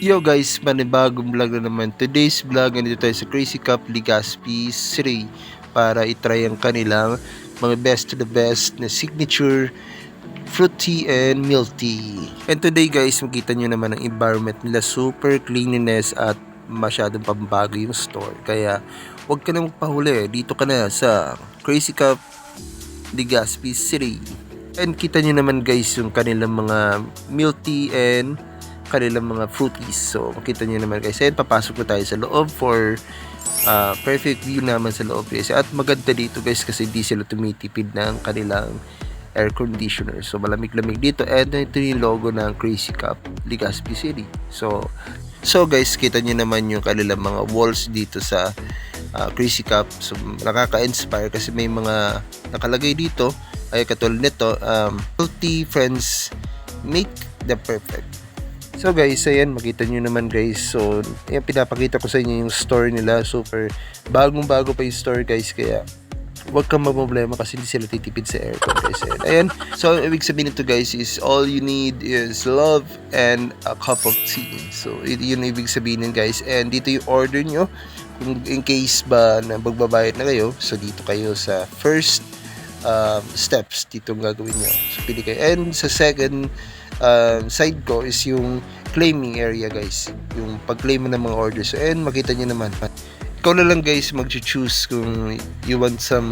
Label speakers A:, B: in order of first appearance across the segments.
A: Yo guys, panibagong vlog na naman. Today's vlog, nandito tayo sa Crazy Cup Legazpi 3 para itry ang kanilang mga best to the best na signature fruity and milk tea. And today guys, makita nyo naman ang environment nila, super cleanliness at masyadong pambago yung store. Kaya huwag ka na magpahuli, dito ka na sa Crazy Cup Legazpi 3. And kita nyo naman guys yung kanilang mga milk tea and kanilang mga fruities. So, makita nyo naman guys. Ayan, papasok na tayo sa loob for perfect view naman sa loob guys. At maganda dito guys kasi di sila tumitipid ng kanilang air conditioner. So, malamig-lamig dito. And ito yung logo ng Crazy Cup Legazpi City. So guys, kita nyo naman yung kanilang mga walls dito sa Crazy Cup. So, nakaka-inspire kasi may mga nakalagay dito. Ay, katulad nito, healthy friends make the perfect. So guys, ayan, makita nyo naman guys. So, ayan, pinapakita ko sa inyo yung store nila. Super bagong-bago pa yung store guys. Kaya, huwag kang problema kasi hindi sila titipid sa aircon guys. Ayan. So, ibig sabihin nito guys is all you need is love and a cup of tea. So, yun ibig sabihin guys. And dito yung order nyo. Kung in case ba na magbabayad na kayo. So, dito kayo sa first steps. Dito ang gagawin nyo. So, pili kayo. And sa second side ko is yung claiming area guys, yung pag-claim ng mga orders. And makita nyo naman, ikaw na lang guys mag-choose kung you want some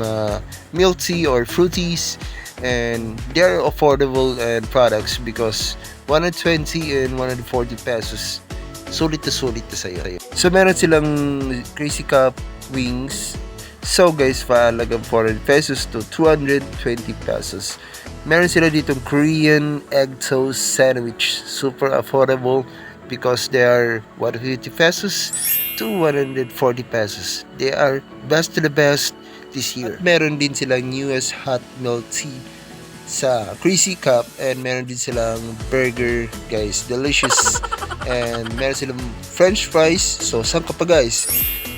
A: milk tea or fruities, and they're affordable and products because 120 and 140 pesos sulit na sa'yo. So meron silang Crazy Cup wings. So guys, paalagang 400 pesos to 220 pesos. Meron sila ditong Korean egg toast sandwich. Super affordable because they are 150 pesos to 140 pesos. They are best to the best this year. At meron din silang US hot milk tea sa Crazy Cup, and meron din silang burger guys, delicious. And meron silang french fries. So saan ka pa guys?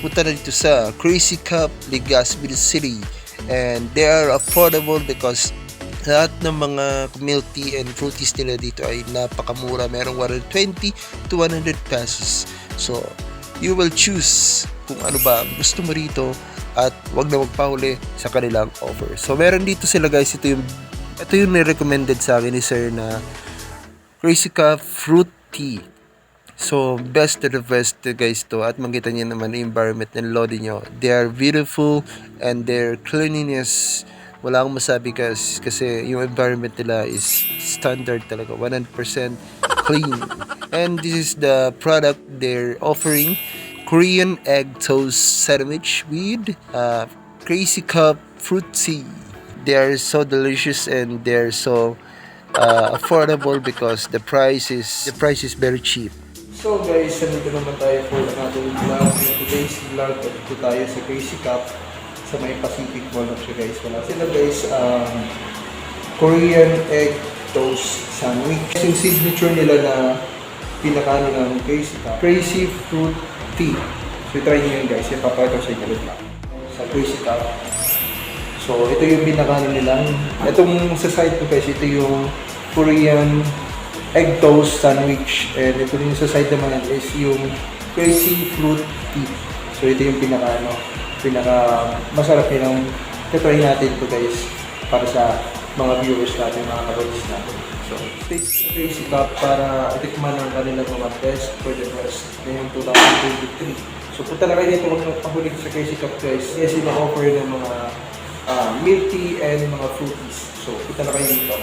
A: Punta na dito sa Crazy Cup Legazpi City, and they are affordable because lahat ng mga milk tea and fruities nila dito ay napakamura. Merong 120 to 100 pesos. So, you will choose kung ano ba gusto mo rito at wag na magpahuli sa kanilang offer. So, meron dito sila guys. Ito yung recommended sa akin ni sir na Crazy Cup fruit tea. So, best to the best guys to. At makita niyo naman yung environment ng lodi nyo. They are beautiful and their cleanliness, wala akong masabi kasi yung environment nila is standard talaga, 100% clean. And this is the product they're offering, Korean egg toast sandwich with Crazy Cup fruit tea. They are so delicious and they're so affordable because the price is very cheap. So guys, nandito naman tayo for another vlog. Today's vlog, dito tayo sa Crazy Cup sa may Pacific Mall of siya guys. Wala sila guys, Korean egg toast sandwich. Yung signature nila na pinakano ng Crazy Cup, Crazy fruit tea. So try nyo yun guys, ipapakita ko sa inyo lang sa Crazy Cup. So ito yung pinakano nila. Itong sa side ko guys, ito yung Korean egg toast sandwich. And ito yung sa side naman is yung Crazy fruit tea. So ito yung pinaka masarap nilang try natin ito guys para sa mga viewers natin, mga kalolis natin. So stay sa Crazy Cup para itikman ang kanilang mga best for the best ngayong 2023. So punta na kayo dito, huwag nang pahulig sa Crazy Cup guys. Kasi na-offer ng mga milk tea and mga fruities. So punta na kayo dito,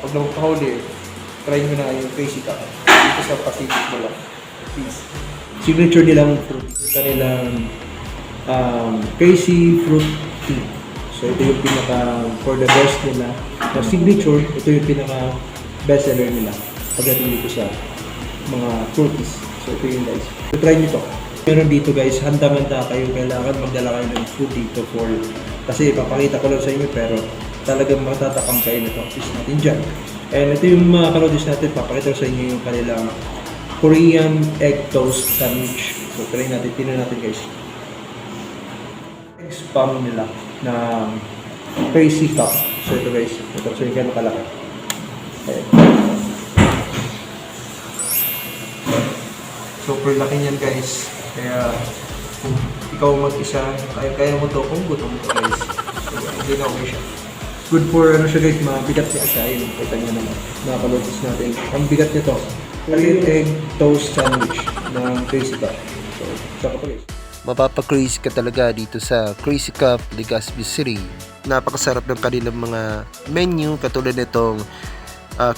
A: huwag nang pahulig, try nyo na yung Crazy Cup dito sa Pacific Mall. Please. Signature nilang fruities, kanilang Crazy fruit tea. So ito yung pinaka for the best nila na signature. Ito yung pinaka best seller nila pagdating dito sa mga fruities. So ito yung guys, so try nyo to. Meron dito guys, handa-handa kayo, kailangan magdala kayo ng food dito for, kasi ipapakita ko lang sa inyo pero talagang matatakam kayo na practice natin dyan. And ito yung mga kalodis natin, papakita ko sa inyo yung kanilang Korean egg toast sandwich. So try natin, tinan natin guys. Spam nila na Crazy Cup. So ito guys, ito so yung gano'ng kalaki.
B: Super laki niyan guys. Kaya kung ikaw mag-isa, kaya mo to kung gutom ka guys. So, hindi na okay siya. Good for ano siya guys, mabigat niya siya. Yun, kita niya naman. Nakapalotis natin. Ang bigat nito. Korean egg toast sandwich ng Crazy Cup. So, saka pa guys.
A: Mapapa-crazy ka talaga dito sa Crazy Cup Legazpi City. Napakasarap ng kanilang mga menu katulad nitong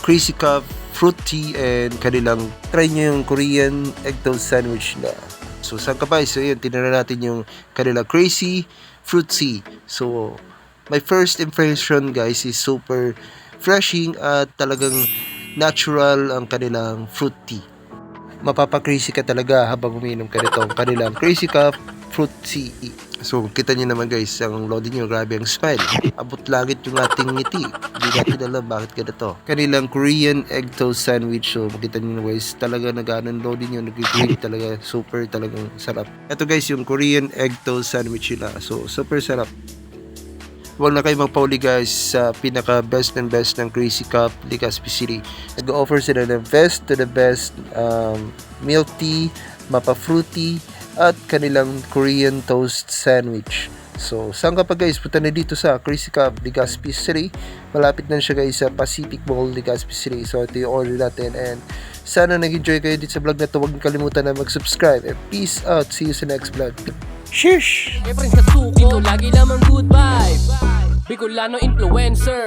A: Crazy Cup fruit tea and kanilang try nyo yung Korean egg toast sandwich na. So saan ka pa? So yun, tinira natin yung kanilang crazy fruit tea. So my first impression guys is super refreshing at talagang natural ang kanilang fruit tea. Mapapa-crazy ka talaga habang umiinom ka nito ang kanilang Crazy Cup fruit tea. So, kita nyo naman guys, ang loading nyo, grabe ang smile. Abot langit yung ating ngiti. Hindi natin alam bakit ganito. Kanilang Korean egg toast sandwich. So, makita nyo guys, talaga nag-anon loading nyo, nag-grade talaga, super talagang sarap. Ito guys, yung Korean egg toast sandwich nila. So, super sarap. Huwag na kayo magpauli guys sa pinaka best and best ng Crazy Cup Legazpi City. Nag-offer sila ng best to the best milk tea, mapa fruity, at kanilang Korean toast sandwich. So, saan ka pa guys? Punta na dito sa Crazy Cup Legazpi City. Malapit na siya guys sa Pacific Mall Legazpi City. So, ito yung order natin. And sana nag-enjoy kayo dito sa vlog na ito. Huwag kalimutan na mag-subscribe. And peace out. See you sa next vlog. Sheesh!
C: Friends ka suko, dito lagi lamang good vibe Bicolano influencer